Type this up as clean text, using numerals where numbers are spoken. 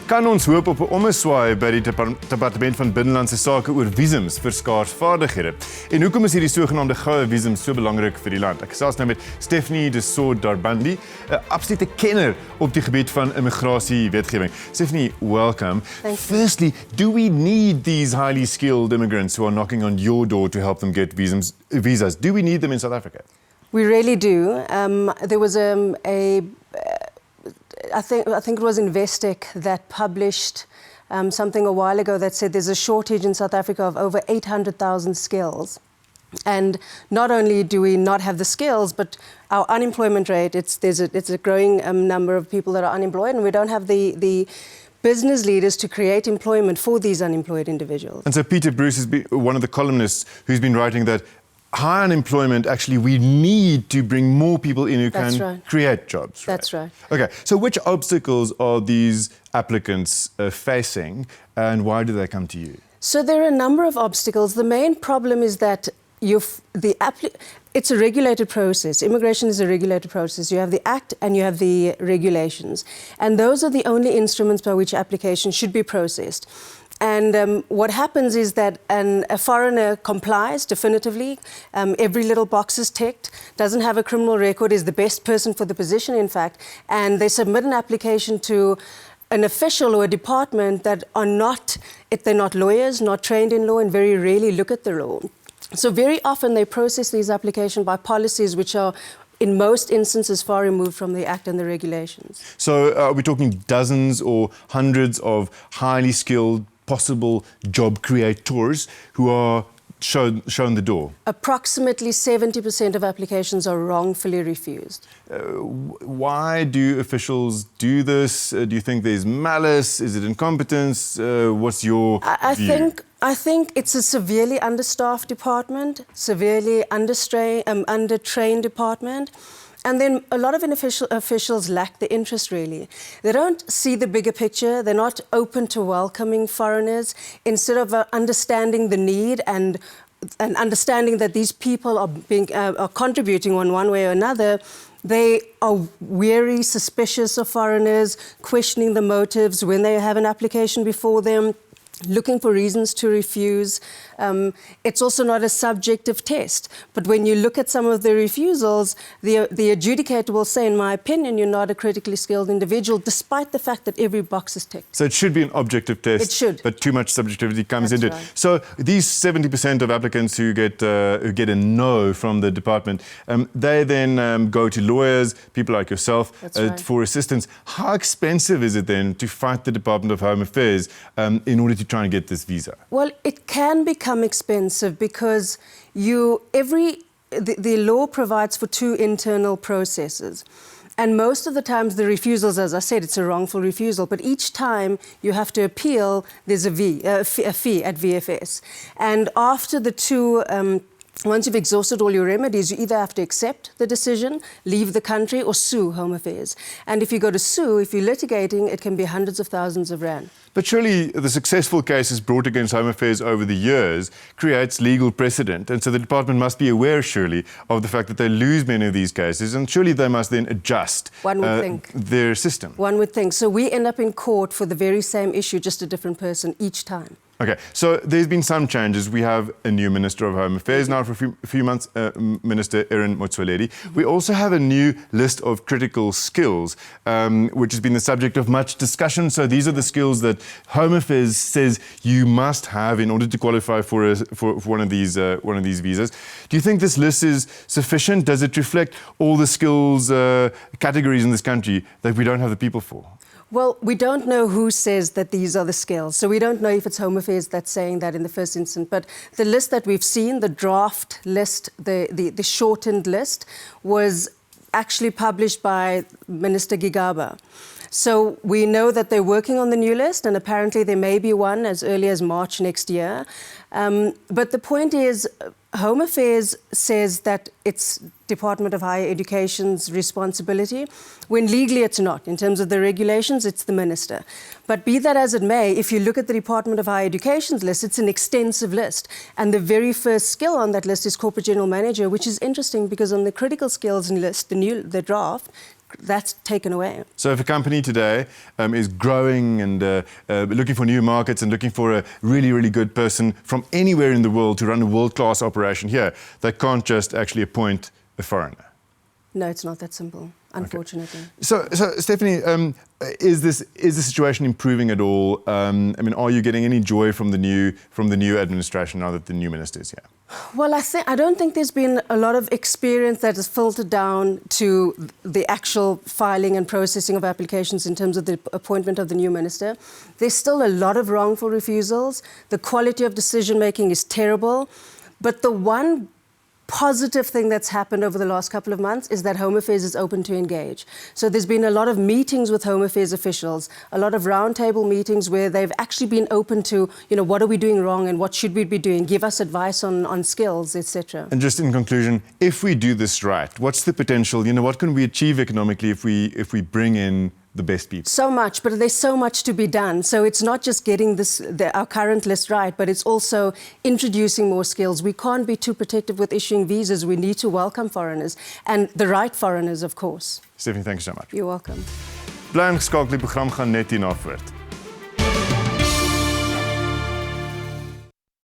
Kan ons hoop op 'n ommeswaai by die departement van binnelandse sake oor visums vir skaarsvaardighede? En hoekom is hierdie sogenaamde goue visums so belangrik vir die land? Ek gesels nou met Stefanie de Saude-Darbandi, 'n absolute kenner op die gebied van immigrasiewetgewing. Stephanie, welcome. Firstly, do we need these highly skilled immigrants who are knocking on your door to help them get visas? Do we need them in South Africa? We really do. There was I think it was Investec that published something a while ago that said there's a shortage in South Africa of over 800,000 skills. And not only do we not have the skills, but our unemployment rate, it's a growing number of people that are unemployed, and we don't have the business leaders to create employment for these unemployed individuals. And so Peter Bruce has been one of the columnists who's been writing that high unemployment, actually, we need to bring more people in who can create jobs. That's right. Okay, so which obstacles are these applicants facing, and why do they come to you? So there are a number of obstacles. The main problem is that it's a regulated process. Immigration is a regulated process. You have the Act and you have the regulations. And those are the only instruments by which applications should be processed. And what happens is that a foreigner complies definitively, every little box is ticked, doesn't have a criminal record, is the best person for the position, in fact, and they submit an application to an official or a department that they're not lawyers, not trained in law, and very rarely look at the law. So very often they process these applications by policies which are in most instances far removed from the Act and the regulations. So are we talking dozens or hundreds of highly skilled possible job creators who are shown the door? Approximately 70% of applications are wrongfully refused. Why do officials do this? Do you think there's malice? Is it incompetence? What's your view? I think it's a severely understaffed department, severely undertrained department. And then a lot of officials lack the interest, really. They don't see the bigger picture. They're not open to welcoming foreigners. Instead of understanding the need and understanding that these people are contributing one way or another, they are wary, suspicious of foreigners, questioning the motives when they have an application before them, looking for reasons to refuse. It's also not a subjective test. But when you look at some of the refusals, the adjudicator will say, in my opinion, you're not a critically skilled individual, despite the fact that every box is ticked. So it should be an objective test. It should. But too much subjectivity comes into it. Right. So these 70% of applicants who get a no from the department, they then go to lawyers, people like yourself, for assistance. How expensive is it then to fight the Department of Home Affairs in order to try and get this visa? Well, it can become expensive because the law provides for two internal processes. And most of the times the refusals, as I said, it's a wrongful refusal, but each time you have to appeal, there's a fee at VFS. And after the two once you've exhausted all your remedies, you either have to accept the decision, leave the country, or sue Home Affairs. And if you go to sue, if you're litigating, it can be hundreds of thousands of rand. But surely the successful cases brought against Home Affairs over the years creates legal precedent. And so the department must be aware, surely, of the fact that they lose many of these cases. And surely they must then adjust their system. One would think. So we end up in court for the very same issue, just a different person each time. Okay, so there's been some changes. We have a new Minister of Home Affairs now for a few months, Minister Erin Motsoaledi. We also have a new list of critical skills, which has been the subject of much discussion. So these are the skills that Home Affairs says you must have in order to qualify for one of these visas. Do you think this list is sufficient? Does it reflect all the skills categories in this country that we don't have the people for? Well, we don't know who says that these are the skills. So we don't know if it's Home Affairs that's saying that in the first instance. But the list that we've seen, the draft list, the shortened list, was actually published by Minister Gigaba. So we know that they're working on the new list, and apparently there may be one as early as March next year. But the point is, Home Affairs says that it's Department of Higher Education's responsibility, when legally it's not. In terms of the regulations, it's the minister. But be that as it may, if you look at the Department of Higher Education's list, it's an extensive list. And the very first skill on that list is Corporate General Manager, which is interesting because on the critical skills list, the draft, that's taken away. So if a company today is growing and looking for new markets and looking for a really, really good person from anywhere in the world to run a world-class operation here, they can't just actually appoint a foreigner. No, it's not that simple, unfortunately. Okay. So Stephanie, is the situation improving at all? I mean, are you getting any joy from the new administration now that the new minister is here? Well, I don't think there's been a lot of experience that has filtered down to the actual filing and processing of applications in terms of the appointment of the new minister. There's still a lot of wrongful refusals. The quality of decision-making is terrible. But the one positive thing that's happened over the last couple of months is that Home Affairs is open to engage. So there's been a lot of meetings with Home Affairs officials, a lot of roundtable meetings where they've actually been open to, what are we doing wrong and what should we be doing, give us advice on skills, etc. And just in conclusion, if we do this right, what's the potential? What can we achieve economically if we bring in the best people? So much, but there's so much to be done. So it's not just getting our current list right, but it's also introducing more skills. We can't be too protective with issuing visas. We need to welcome foreigners, and the right foreigners, of course. Stephanie, thank you so much. You're welcome. Bly ingeskakel, die program gaan net hierna voort.